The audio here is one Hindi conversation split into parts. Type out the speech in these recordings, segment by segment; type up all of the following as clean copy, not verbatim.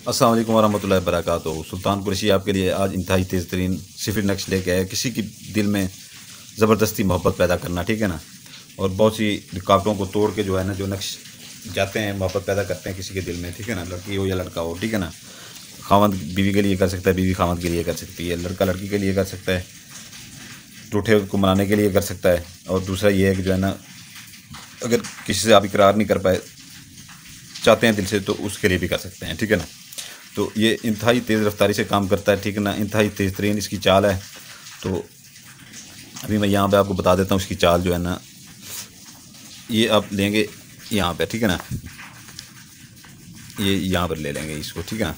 अस्सलाम वालेकुम वरहमतुल्लाहि वबरकातुहू। सुल्तान कुरैशी आपके लिए आज इंतहाई तेज़ तरीन सिफर नक्श लेके आए। किसी की दिल में ज़बरदस्ती मोहब्बत पैदा करना, ठीक है ना। और बहुत सी रुकावटों को तोड़ के जो है ना, जो नक्श जाते हैं, मोहब्बत पैदा करते हैं किसी के दिल में, ठीक है ना। लड़की हो या लड़का हो, ठीक है ना। खावंद बीवी के लिए कर सकता है, बीवी खावंद के लिए कर सकती है, लड़का लड़की के लिए कर सकता है, रूठे को मनाने के लिए कर सकता है। और दूसरा ये है कि जो है ना, अगर किसी से आप इकरार नहीं कर पाए, चाहते हैं दिल से, तो उसके लिए भी कर सकते हैं, ठीक है ना। तो ये इंतहाई तेज़ रफ्तारी से काम करता है, ठीक है ना। इंतहाई तेज़ तरीन इसकी चाल है। तो अभी मैं यहाँ पे आपको बता देता हूँ इसकी चाल जो है ना। ये आप लेंगे यहाँ पे, ठीक है ना। ये यहाँ पर ले लेंगे इसको, ठीक है ना।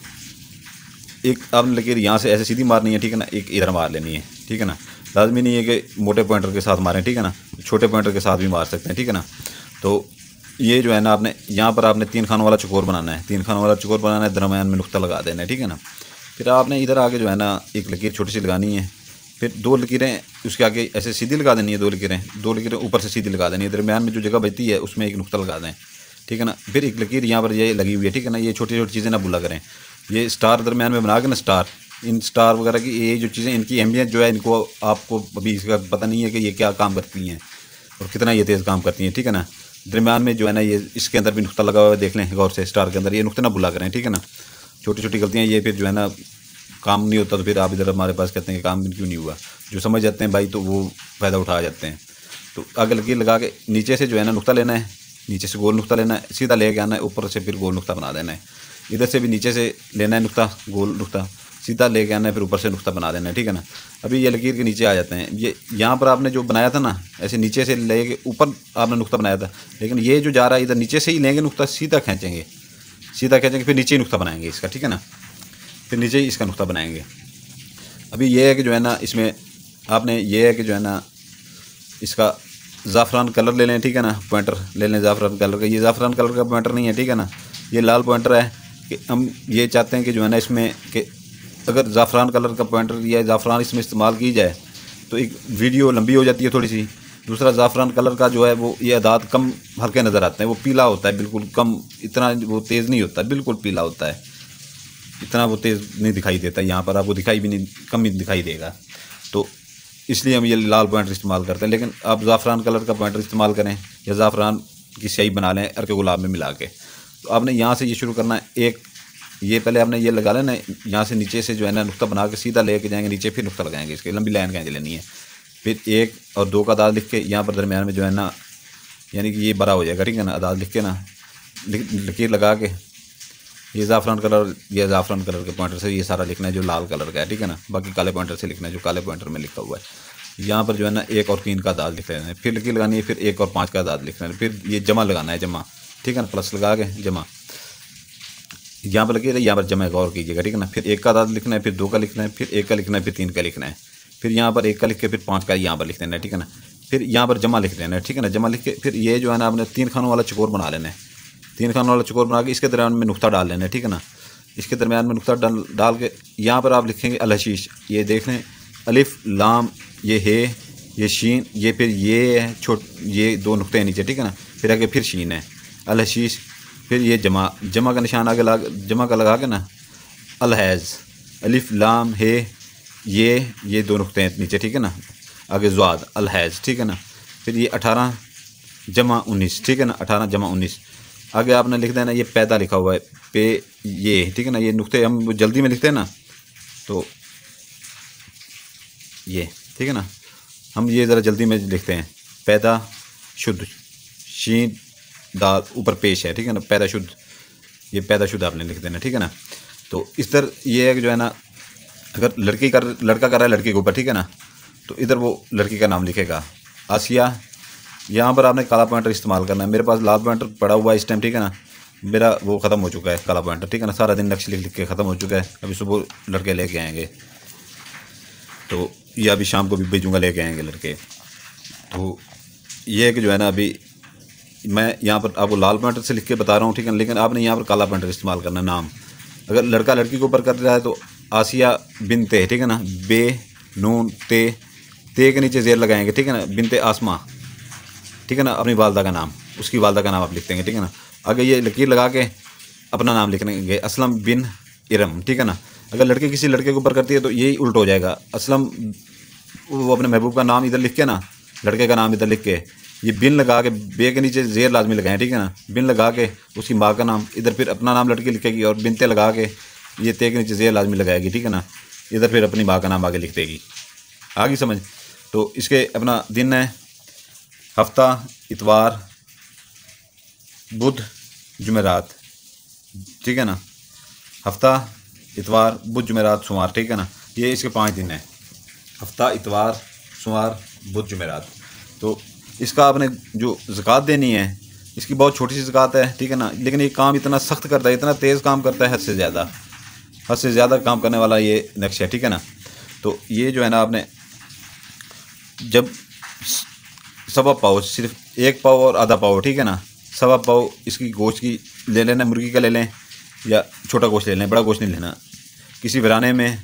एक आपने लकीर यहाँ से ऐसे सीधी मारनी है, ठीक है ना। एक इधर मार लेनी है, ठीक है ना। लाजमी नहीं है कि मोटे पॉइंटर के साथ मारें, ठीक है ना। छोटे पॉइंटर के साथ भी मार सकते हैं, ठीक है ना। तो ये जो है ना, आपने यहाँ पर आपने 3 खानों वाला चकोर बनाना है। 3 खानों वाला चकोर बनाना है, दरमियान में नुक्ता लगा देना है, ठीक है ना। फिर आपने इधर आके जो है ना, एक लकीर छोटी सी लगानी है। फिर 2 लकीरें उसके आगे ऐसे सीधी लगा देनी है। 2 लकीरें ऊपर से सीधी लगा देनी है। दरमियान में जो जगह बचती है उसमें एक नुक्ता लगा दें, ठीक है ना। फिर एक लकीर यहाँ पर ये लगी हुई है, ठीक है ना। ये छोटी छोटी चीज़ें ना भूला करें। ये स्टार दरमियान में बना के ना, स्टार, इन स्टार वगैरह की ये जो चीज़ें, इनकी अहमियत जो है, इनको आपको अभी इसका पता नहीं है कि ये क्या काम करती हैं और कितना ये तेज़ काम करती हैं, ठीक है ना। दरमियान में जो है ना, ये इसके अंदर भी नुक्ता लगा हुआ है, देख लें गौर से। स्टार के अंदर ये नुक्ता ना भूला करें, ठीक है ना। छोटी छोटी गलतियाँ ये फिर जो है ना, काम नहीं होता तो फिर आप इधर हमारे पास कहते हैं कि काम क्यों नहीं हुआ। जो समझ जाते हैं भाई, तो वो फ़ायदा उठा जाते हैं। तो आगे लकीर लगा के नीचे से जो है ना नुक्ता लेना है, नीचे से गोल नुक्ता लेना है, सीधा लेके आना है, ऊपर से फिर गोल नुक्ता बना देना है। इधर से भी नीचे से लेना है नुक्ता, गोल नुक्ता, सीधा लेके आना है, फिर ऊपर से नुक्ता बना देना है, ठीक है ना। अभी ये लकीर के नीचे आ जाते हैं। ये यहाँ पर आपने जो बनाया था ना, ऐसे नीचे से लेके ऊपर आपने नुक्ता बनाया था, लेकिन ये जो जा रहा है इधर नीचे से ही लेंगे नुक्ता, सीधा खींचेंगे, सीधा खींचेंगे, फिर नीचे ही नुक्ता बनाएंगे इसका, ठीक है ना। फिर नीचे ही इसका नुक्ता बनाएंगे। अभी ये है कि जो है ना, इसमें आपने ये है कि जो है ना, इसका ज़ाफ़रान कलर ले लें, ठीक है ना। पॉइंटर ले लें ज़ाफ़रान कलर का। ये ज़ाफ़रान कलर का पॉइंटर नहीं है, ठीक है ना। ये लाल पॉइंटर है। कि हम ये चाहते हैं कि जो है ना, इसमें कि अगर ज़ाफ़रान कलर का पॉइंटर या ज़ाफ़रान इसमें इस्तेमाल की जाए तो एक वीडियो लंबी हो जाती है थोड़ी सी। दूसरा, ज़ाफ़रान कलर का जो है वो ये अदाद कम हल्के नज़र आते हैं। वो पीला होता है, बिल्कुल कम, इतना वो तेज़ नहीं होता, बिल्कुल पीला होता है, इतना वो तेज़ नहीं दिखाई देता। यहाँ पर आपको दिखाई भी नहीं, कम ही दिखाई देगा। तो इसलिए हम ये लाल पॉइंटर इस्तेमाल करते हैं। लेकिन आप ज़ाफ़रान कलर का पॉइंटर इस्तेमाल करें या ज़ाफ़रान की स्याही बना लें अर्क गुलाब में मिला के। तो आपने यहाँ से ये शुरू करना है। एक ये पहले आपने ये लगा लेना, यहाँ से नीचे से जो है ना नुक्ता बना के सीधा लेके जाएंगे नीचे, फिर नुक्ता लगाएंगे, इसके लंबी लाइन खींच लेनी है। फिर 1 और 2 का अदाद लिख के यहाँ पर दरमियान में जो है ना, यानी कि ये बड़ा हो जाएगा, ठीक है ना। अदाद लिख के ना, लकीर लगा के ये ज़ाफ़रान कलर के पॉइंटर से ये सारा लिखना है जो लाल कलर का है, ठीक है ना। बाकी काले पॉइंटर से लिखना है जो काले पॉइंटर में लिखा हुआ है। यहाँ पर जो है ना 1 और 3 का अदाद लिख लेना है, फिर लकीर लगानी है, फिर 1 और 5 का अदाद लिखना है, फिर ये जमा लगाना है, जमा, ठीक है ना। प्लस लगा के जमा, यहाँ पर लकीर है, यहाँ पर जमा गौर कीजिएगा, ठीक है ना। फिर 1 का अदाद लिखना है, फिर 2 का लिखना है, फिर 1 का लिखना है, फिर 3 का लिखना है, फिर यहाँ पर 1 का लिख के फिर 5 का यहाँ पर लिख देना है, ठीक है ना। फिर यहाँ पर जमा लिख देना है, ठीक है ना। जमा लिख के फिर ये जो है ना, आपने 3 खानों वाला चकोर बना लेना है। 3 खानों वाला चकोर बना के इसके दरमियान में नुक्ता डाल लेना है, ठीक है ना। इसके दरमियान में नुक्ता डाल के यहाँ पर आप लिखेंगे अल हशीश। ये देख लें, अलिफ लाम, ये है, ये शीन, ये फिर ये है ये 2 नुक्ते हैं नीचे, ठीक है ना। फिर आगे फिर शीन है, अल हशीश। फिर ये जमा का निशान आगे जमा का लगा के ना, अल हैज़, अलिफ लाम है, ये 2 नुक्ते हैं नीचे, ठीक है ना। आगे ज़्वाद, अल हैज़, ठीक है ना। फिर ये 18 जमा 19, ठीक है ना। 18 जमा 19 आगे आपने लिख देना। ये पैदा लिखा हुआ है पे, ये, ठीक है ना। ये नुक्ते हम जल्दी में लिखते हैं ना, तो ये, ठीक है ना। हम ये ज़रा जल्दी में लिखते हैं। पैदा शुद्ध, शीन दाल ऊपर पेश है, ठीक है ना। पैदा शुद्ध, ये पैदा शुद्ध आपने लिख देना, ठीक है ना। तो इस तरह ये है कि जो है ना, अगर लड़का कर रहा है लड़की के ऊपर, ठीक है ना, तो इधर वो लड़की का नाम लिखेगा, आसिया। यहाँ पर आपने काला पॉइंटर इस्तेमाल करना है। मेरे पास लाल पॉइंटर पड़ा हुआ है इस टाइम, ठीक है ना। मेरा वो ख़त्म हो चुका है काला पॉइंटर, ठीक है ना। सारा दिन नक्श लिख के ख़त्म हो चुका है। अभी सुबह लड़के लेके आएंगे, तो ये अभी शाम को भी भेजूँगा, लेके आएंगे लड़के। तो ये है कि जो है ना, अभी मैं यहाँ पर आपको लाल पॉइंटर से लिख के बता रहा हूँ, ठीक है ना। लेकिन आपने यहाँ पर काला पॉइंटर इस्तेमाल करना है। नाम अगर लड़का लड़की के ऊपर कर रहा है तो आसिया बिन ते, ठीक है ना। बे नून ते के नीचे ज़ेर लगाएंगे, ठीक है ना। बिनते आसमा, ठीक है ना। अपनी वालदा का नाम, उसकी वालदा का नाम आप लिख देंगे, ठीक है ना। आगे ये लकीर लगा के अपना नाम लिखेंगे, असलम बिन इरम, ठीक है ना। अगर लड़के किसी लड़के के ऊपर करती है तो यही उल्ट हो जाएगा। असलम वो अपने महबूब का नाम इधर लिख के ना, लड़के का नाम इधर लिख के, ये बिन लगा के बे के नीचे ज़ेर लाजमी लगाएं, ठीक है ना। बिन लगा के उसकी माँ का नाम, इधर फिर अपना नाम लड़की लिखेगी और बिनते लगा के ये ते के नीचे ज़ेर लाजमी लगाएगी, ठीक है ना। इधर फिर अपनी माँ का नाम आगे लिख देगी। आगे समझ। तो इसके अपना दिन है हफ्ता, इतवार, बुध, जुमेरात, ठीक है ना। हफ्ता, इतवार, बुध, जुमेरात, सोमवार, ठीक है ना। ये इसके 5 दिन हैं, हफ्ता, इतवार, सोमवार, बुध, जुमेरात। तो इसका आपने जो ज़कात देनी है, इसकी बहुत छोटी सी ज़कात है, ठीक है ना। लेकिन ये काम इतना सख्त करता है, इतना तेज़ काम करता है, हद से ज़्यादा काम करने वाला ये नक्श है, ठीक है ना। तो ये जो है ना, आपने जब सवा पाव, सिर्फ 1 पाव और आधा पाव, ठीक है ना, सवा पाव इसकी गोश्त की ले लेना, मुर्गी का ले लें या छोटा गोश्त ले लें, बड़ा गोश्त नहीं लेना। किसी वीराने में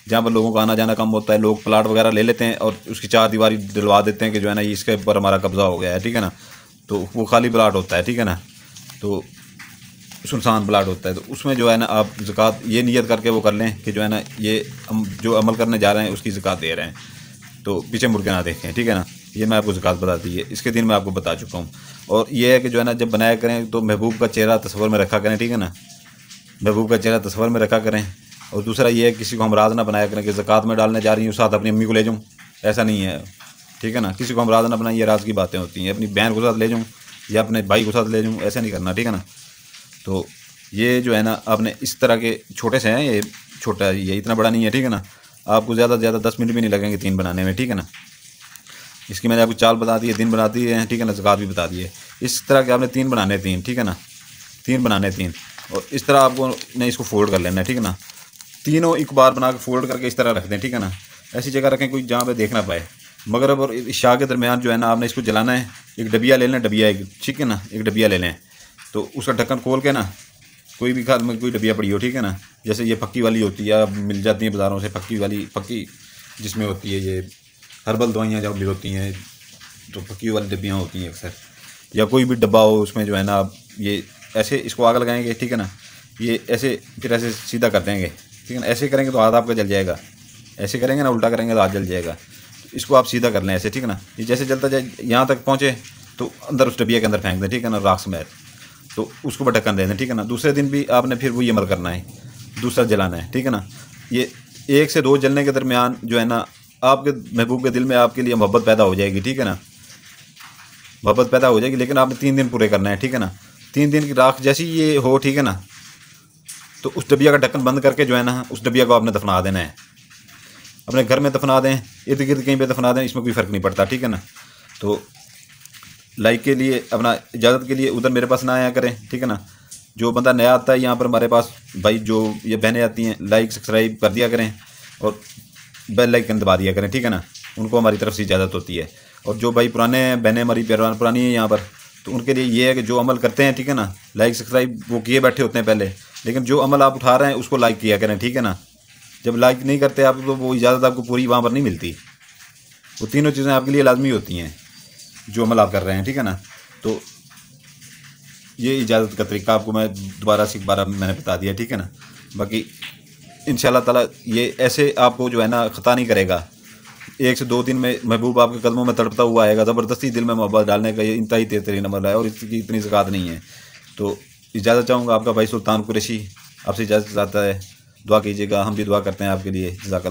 जहाँ पर लोगों का आना जाना कम होता है, लोग प्लाट वगैरह ले लेते हैं और उसकी 4 दीवारी दिलवा देते हैं कि जो है ना इसके ऊपर हमारा कब्ज़ा हो गया है, ठीक है ना। तो वो खाली प्लाट होता है, ठीक है ना, तो सुनसान प्लाट होता है। तो उसमें जो है ना आप ज़कात ये नियत करके वो कर लें कि जो है ना ये जो अमल करने जा रहे हैं उसकी ज़कात दे रहे हैं, तो पीछे मुड़ के ना देखें, ठीक है ना। ये मैं आपको ज़कात बता दी है, इसके दिन मैं आपको बता चुका हूँ। और ये है कि जो है ना जब बनाया करें तो महबूब का चेहरा तस्वर में रखा करें, ठीक है ना, महबूब का चेहरा तस्वर में रखा करें। और दूसरा ये है किसी को हमराज ना बनाया करें कि ज़कात में डालने जा रही हूँ साथ अपनी अम्मी को ले जाऊँ, ऐसा नहीं है, ठीक है ना। किसी को हमराज ना बनाए, ये राज की बातें होती हैं। अपनी बहन को साथ ले जाऊँ या अपने भाई को साथ ले जाऊँ, ऐसा नहीं करना, ठीक है ना। तो ये जो है ना आपने इस तरह के छोटे से हैं, ये छोटा है, ये इतना बड़ा नहीं है, ठीक है ना। आपको ज़्यादा से ज़्यादा 10 मिनट भी नहीं लगेंगे 3 बनाने में, ठीक है ना। इसकी मैंने आपको चाल बता दी है, दिन बता दी है, ठीक है ना, ज़कात भी बता दी है। इस तरह के आपने 3 बनाने 3, ठीक है ना, 3 बनाने 3। और इस तरह आपको नहीं इसको फोल्ड कर लेना है, ठीक है ना। तीनों एक बार बना के फोल्ड करके इस तरह रख दें, ठीक है ना। ऐसी जगह रखें कोई जहाँ पे देख ना पाए। मगरिब और इशा के दरमियान जो है ना आपने इसको जलाना है। एक डबिया ले लें, डबिया एक, ठीक है ना, एक डबिया ले लें। तो उसका ढक्कन खोल के ना, कोई भी खाद में कोई डबिया पड़ी हो, ठीक है ना, जैसे ये पक्की वाली होती है, मिल जाती है बाज़ारों से पक्की वाली, पक्की जिसमें होती है ये हर्बल दवाइयाँ जब भी होती हैं तो पक्की वाली डब्बियाँ होती हैं अक्सर, या कोई भी डब्बा हो उसमें जो है ना आप ये ऐसे इसको आग लगाएंगे, ठीक है ना। ये ऐसे फिर ऐसे सीधा कर देंगे, ठीक है ना। ऐसे करेंगे तो हाथ आपका जल जाएगा, ऐसे करेंगे ना उल्टा करेंगे तो हाथ जल जाएगा। इसको आप सीधा कर लें ऐसे, ठीक है ना। ये जैसे जलता जाए यहाँ तक पहुँचे तो अंदर उस डबिया के अंदर फेंक दें, ठीक है ना, राख समेत। तो उसको पर ढक्कन दे दें, ठीक है ना। दूसरे दिन भी आपने फिर वही अमल करना है, दूसरा जलाना है, ठीक है ना। ये 1 से 2 जलने के दरमियान जो है ना आपके महबूब के दिल में आपके लिए मोहब्बत पैदा हो जाएगी, ठीक है ना, मोहब्बत पैदा हो जाएगी। लेकिन आपने 3 दिन पूरे करना है, ठीक है ना। 3 दिन की राख जैसी ये हो, ठीक है ना, तो उस डबिया का ढक्कन बंद करके जो है ना उस डबिया को आपने दफना देना है। अपने घर में दफना दें, इर्द गिर्द कहीं पे दफना दें, इसमें कोई फ़र्क नहीं पड़ता, ठीक है ना। तो लाइक के लिए अपना इजाज़त के लिए उधर मेरे पास ना आया करें, ठीक है ना। जो बंदा नया आता है यहाँ पर हमारे पास, भाई जो ये बहनें आती हैं, लाइक सब्सक्राइब कर दिया करें और बेल आइकन दबा दिया करें, ठीक है ना। उनको हमारी तरफ से इजाज़त होती है। और जो भाई पुराने बहनें हमारी पुरानी हैं यहाँ पर, तो उनके लिए ये है कि जो अमल करते हैं, ठीक है ना, लाइक सब्सक्राइब वो किए बैठे होते हैं पहले, लेकिन जो अमल आप उठा रहे हैं उसको लाइक किया करें, ठीक है ना। जब लाइक नहीं करते आप तो वो इजाज़त आपको पूरी वहाँ पर नहीं मिलती। वो तीनों चीज़ें आपके लिए लाजमी होती हैं जो अमल आप कर रहे हैं, ठीक है ना। तो ये इजाज़त का तरीका आपको मैं दोबारा से एक बार मैंने बता दिया, ठीक है ना। बाकी इंशाल्लाह ताला ये ऐसे आपको जो है ना ख़ता नहीं करेगा। 1 से 2 दिन में महबूब आपके कदमों में तड़पता हुआ आएगा। ज़बरदस्ती दिल में मोहब्बत डालने का ये इंतहाई बेहतरीन अमल है और इसकी इतनी ज़कात नहीं है। तो इजाज़त चाहूँगा, आपका भाई सुल्तान कुरैशी आपसे इजाज़त चाहता है। दुआ कीजिएगा, हम भी दुआ करते हैं आपके लिए। जज़ाकल्लाह।